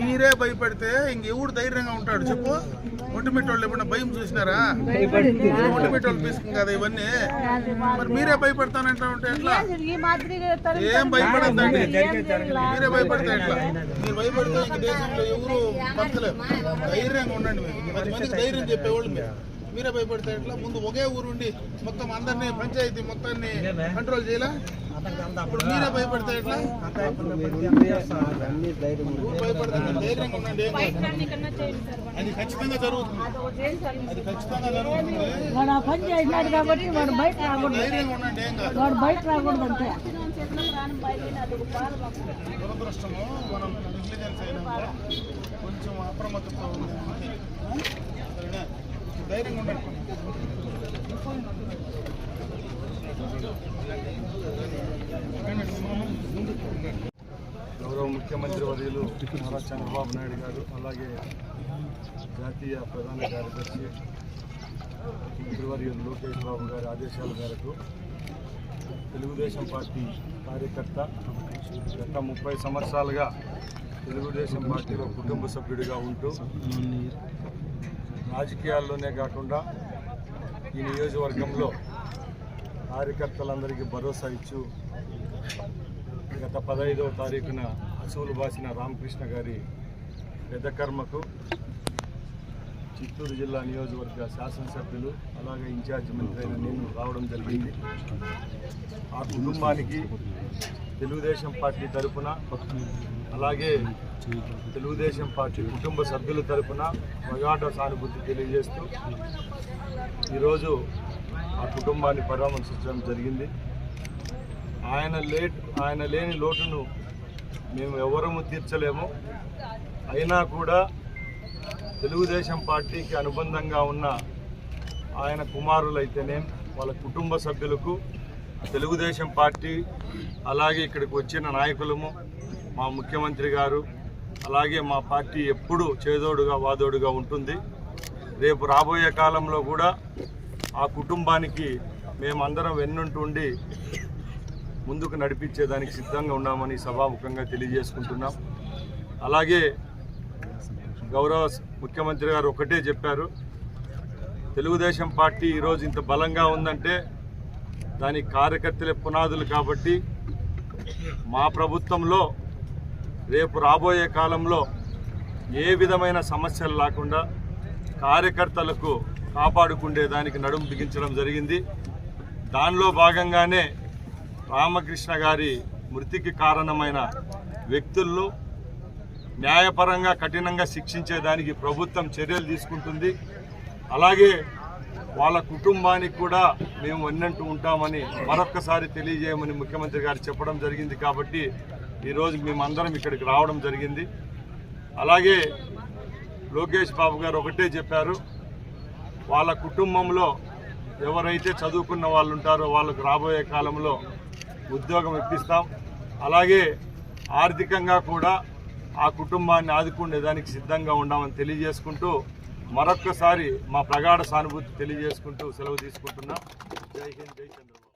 మీరే భయపడితే ఇంకెవడు ధైర్యంగా ఉంటాడు చెప్పు. ఒంటిమిట్ట వాళ్ళు ఎప్పుడన్నా భయం చూసినారా? ఒంటిమిట్ట వాళ్ళు తీసుకుని కదా ఇవన్నీ. మరి మీరే భయపడతానంటా ఉంటే ఎట్లా? ఏం భయపడద్దండి, మీరే భయపడితే ఎట్లా? మీరు భయపడితే ఇంక దేశంలో ఎవరు బతకలేరు. ధైర్యంగా ఉండండి. మీరు 10 మందికి ధైర్యం చెప్పేవాళ్ళు మీరే భయపడితే ఎట్లా? ముందు ఒకే ఊరు ఉండి మొత్తం అందరినీ పంచాయతీ మొత్తాన్ని కంట్రోల్ చేయాలా? ఇప్పుడు మీరే భయపడితే ఎట్లా? భయపడితే ధైర్యంగా ఉండండి. అది ఖచ్చితంగా జరుగుతుంది. అది ఖచ్చితంగా జరుగుతుంది. ధైర్యంగా ఉండండి. ఏం కాదు. దురదృష్టము మనం ఇంటెలిజెన్స్ అయినా కొంచెం అప్రమత్తతో ఉంది. సరేనా? ధైర్యంగా ఉండండి. గౌరవ ముఖ్యమంత్రి వర్యులు నారా చంద్రబాబు నాయుడు గారు, అలాగే జాతీయ ప్రధాన కార్యదర్శి మంత్రివర్యులు లోకేష్ బాబు గారి ఆదేశాల మేరకు తెలుగుదేశం పార్టీ కార్యకర్త గత 30 సంవత్సరాలుగా తెలుగుదేశం పార్టీలో కుటుంబ సభ్యుడిగా ఉంటూ రాజకీయాల్లోనే కాకుండా ఈ నియోజకవర్గంలో కార్యకర్తలందరికీ భరోసా ఇచ్చు గత 15వ తారీఖున అసూలు బాసిన రామకృష్ణ గారి పెద్దకర్మకు చిత్తూరు జిల్లా నియోజకవర్గ శాసనసభ్యులు అలాగే ఇన్ఛార్జ్ మంత్రి అయిన నేను రావడం జరిగింది. ఆ కుటుంబానికి తెలుగుదేశం పార్టీ తరఫున అలాగే తెలుగుదేశం పార్టీ కుటుంబ సభ్యుల తరఫున ప్రగాఢ సానుభూతి తెలియజేస్తూ ఈరోజు ఆ కుటుంబాన్ని పరామర్శించడం జరిగింది. ఆయన లేని లోటును మేము ఎవరము తీర్చలేము. అయినా కూడా తెలుగుదేశం పార్టీకి అనుబంధంగా ఉన్న ఆయన కుమారులైతేనే వాళ్ళ కుటుంబ సభ్యులకు తెలుగుదేశం పార్టీ అలాగే ఇక్కడికి వచ్చిన నాయకులము మా ముఖ్యమంత్రి గారు అలాగే మా పార్టీ ఎప్పుడూ చేదోడుగా వాదోడుగా ఉంటుంది. రేపు రాబోయే కాలంలో కూడా ఆ కుటుంబానికి మేమందరం వెన్నుంటుండి ముందుకు నడిపించేదానికి సిద్ధంగా ఉన్నామని సభాముఖంగా తెలియజేసుకుంటున్నాం. అలాగే గౌరవ ముఖ్యమంత్రి గారు ఒకటే చెప్పారు, తెలుగుదేశం పార్టీ ఈరోజు ఇంత బలంగా ఉందంటే దానికి కార్యకర్తలే పునాదులు. కాబట్టి మా ప్రభుత్వంలో రేపు రాబోయే కాలంలో ఏ విధమైన సమస్యలు లేకుండా కార్యకర్తలకు కాపాడుకునేదానికి నడుము బిగించడం జరిగింది. దానిలో భాగంగానే రామకృష్ణ గారి మృతికి కారణమైన వ్యక్తులను న్యాయపరంగా కఠినంగా శిక్షించేదానికి ప్రభుత్వం చర్యలు తీసుకుంటుంది. అలాగే వాళ్ళ కుటుంబానికి కూడా మేము వెన్నంటూ ఉంటామని మరొక్కసారి తెలియజేయమని ముఖ్యమంత్రి గారు చెప్పడం జరిగింది. కాబట్టి ఈరోజు మేమందరం ఇక్కడికి రావడం జరిగింది. అలాగే లోకేష్ బాబు గారు ఒకటే చెప్పారు, వాళ్ళ కుటుంబంలో ఎవరైతే చదువుకున్న వాళ్ళు ఉంటారో వాళ్ళకు రాబోయే కాలంలో ఉద్యోగం ఇప్పిస్తాం. అలాగే ఆర్థికంగా కూడా ఆ కుటుంబాన్ని ఆదుకునేదానికి సిద్ధంగా ఉన్నామని తెలియజేసుకుంటూ మరొక్కసారి మా ప్రగాఢ సానుభూతి తెలియజేసుకుంటూ సెలవు తీసుకుంటున్నాం. జై హింద్, జై చంద్రబాబు.